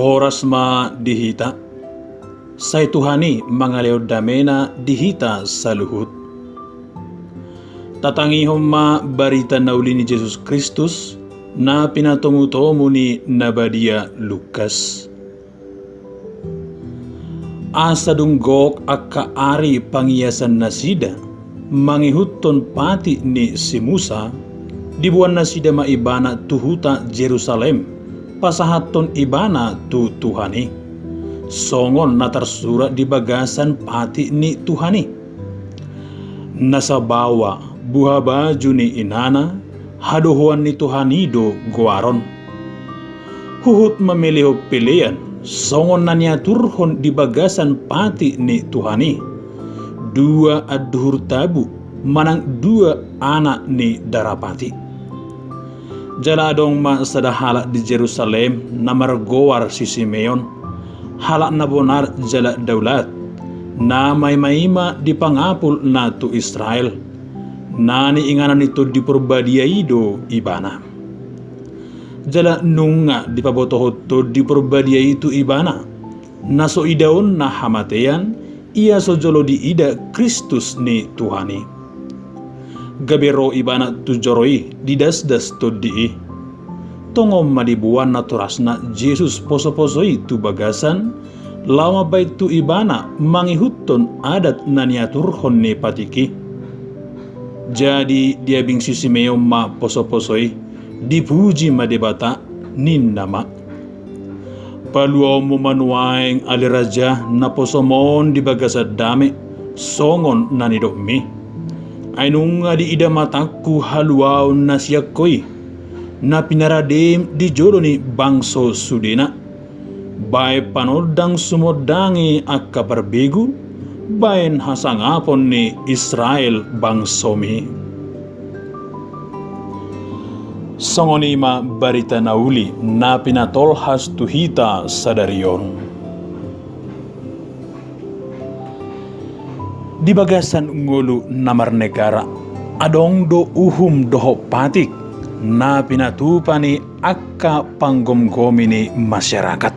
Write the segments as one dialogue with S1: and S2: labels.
S1: Horas ma dihita, say Tuhani mangaleo damena dihita sa luhut. Tatangihom ma barita na uli ni Jesus Kristus na pinatomutomo ni Nabadia Lukas. Asa dunggok ak kaari pangyasan na sida, mangihuton pati ni si Musa, dibuan na sida maibana tuhuta Jerusalem, pasahaton ibana tu Tuhani. Songon na tarsura di bagasan pati ni Tuhani. Nasabawa buha baju ni inana, haduhuan ni Tuhani do guaron. Huhut memilih pilihan, songon na niya turhon di bagasan pati ni Tuhani. Dua adhur tabu, manang dua anak ni Darapati. Jala adong ma sada halak di Jerusalem na margowar si Simeon, halak na bonar jala daulat, na may maima di pangapul na tu Israel, na niinganan ito di purbadiaido ibana. Jala nunga di pabotohot to di purbadiai itu ibana, na so idaon na hamatean, iya so jolo di ida Kristus ni Tuhani. Gabero ibana tu joroi didasdas to dii. Tongom madibuan na turasna Jesus poso-posoi tu bagasan, lama baik tu ibana mangihuton adat na niaturhon ni patiki. Jadi dia bing si Simeon ma poso-posoi, dipuji madebata nin nama. Paluaw mo manuaing aliraja na posomon di bagasad dame, songon na nidokmi. Ainung di ida mataku haluaw na siyakkoy, na pinaradim di jolo ni bangso sudena. Bay panodang sumodangi akka parbegu, bayan hasangapon ni Israel bangsomi. Songonima barita nauli na pinatolhas tuhita sa dariyon. Di bagasan ngulu namar negara, adong do uhum doho patik na pinatupani akka panggomgomi ni masyarakat.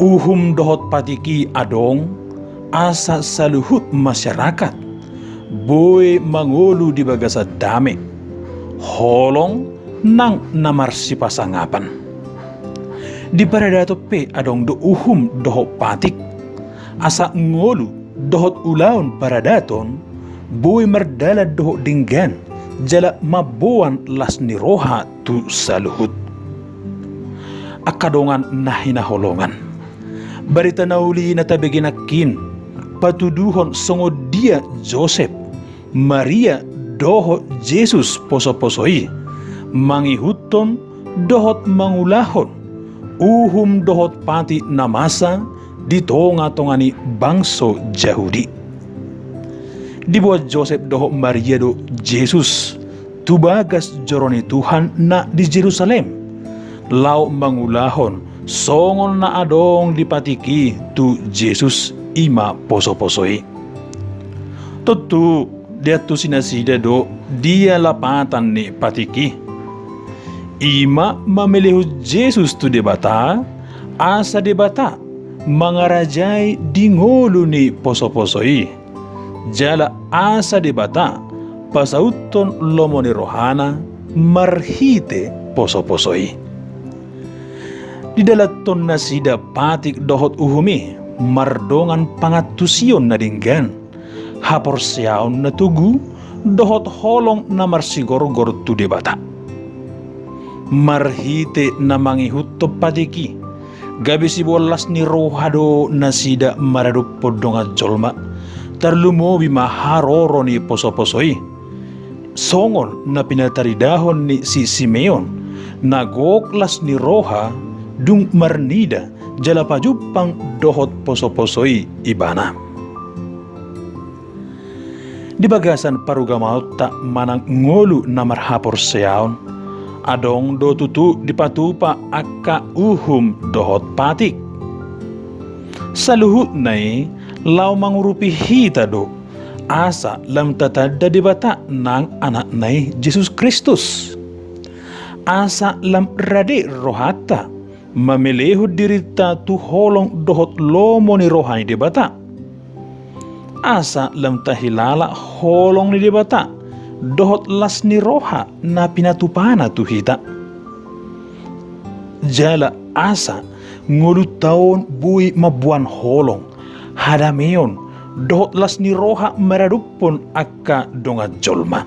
S1: Uhum dohot patiki adong asa saluhut masyarakat, boy mangulu di bagasa dame, holong nang namar si pasangapan. Di paradato pe adong do uhum doho patik, asa ngulu dohot ulaon paradaton, boy mardala dohot dinggan, jala mabuan las ni roha tu saluhut. Akadongan na hinaholongan. Barita nauli na tabiginakin, patuduhon songo dia Joseph, Maria dohot Jesus poso-posoi, mangihuton dohot mangulahon, uhum dohot pati namasa, ditonga-tongani bangso Yahudi. Dibuat Joseph doho Maria do Jesus, tubagas joroni Tuhan na di Jerusalem, lau mangulahon, songon na adong dipatiki tu Jesus ima poso-posoi. Tutu dia tu sinasida do dia lapatan ni patiki. Ima mamilihu Jesus tu debata, asa debata, mangarajay dingolo ni poso-posoi. Jala asa debata, pasauton lomo ni rohana, marhite poso-posoi. Didalaton na sida patik dohot uhumi, mardongan pangatusion na dinggan, haporsyaon na tugu, dohot holong na marsigorgor tu debata. Marhite na mangihutop patiki, gabi si bolas ni rohado na sida maradupod donga jolma, tarlumobi maharoro ni poso-posoi. Songon na pinataridahon ni si Simeon, nagoklas ni roha, dung marnida, jala pajupang dohot poso-posoi ibana. Di bagasan parugamaut tak manang ngolu na marhapor seyaon, adong do tutu dipatupa akka uhum dohot patik. Saluhut nai lau mangurupi hita do, asa lam tatadda dibata nang anak nai Jesus Kristus. Asa lam rade rohata, mameleho dirita tu holong dohot lomo ni rohani debata. Asa lam tahilala holong ni debata dohot las ni roha na pinatupana tu hita. Jala asa ngulu taon bui mabuan holong hadameon dohot las ni roha meradupon akka donga jolma.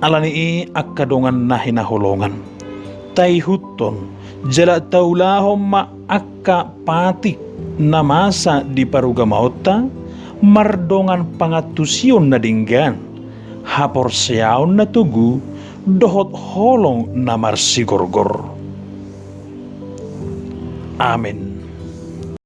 S1: Alani akka dongan nahina holongan. Tai huton jala taulahom ma akka patik na masa di paruga maota mardongan pangatusion na dinggan hapor siaon na tugu dohot holong na marsigorgor. Amen.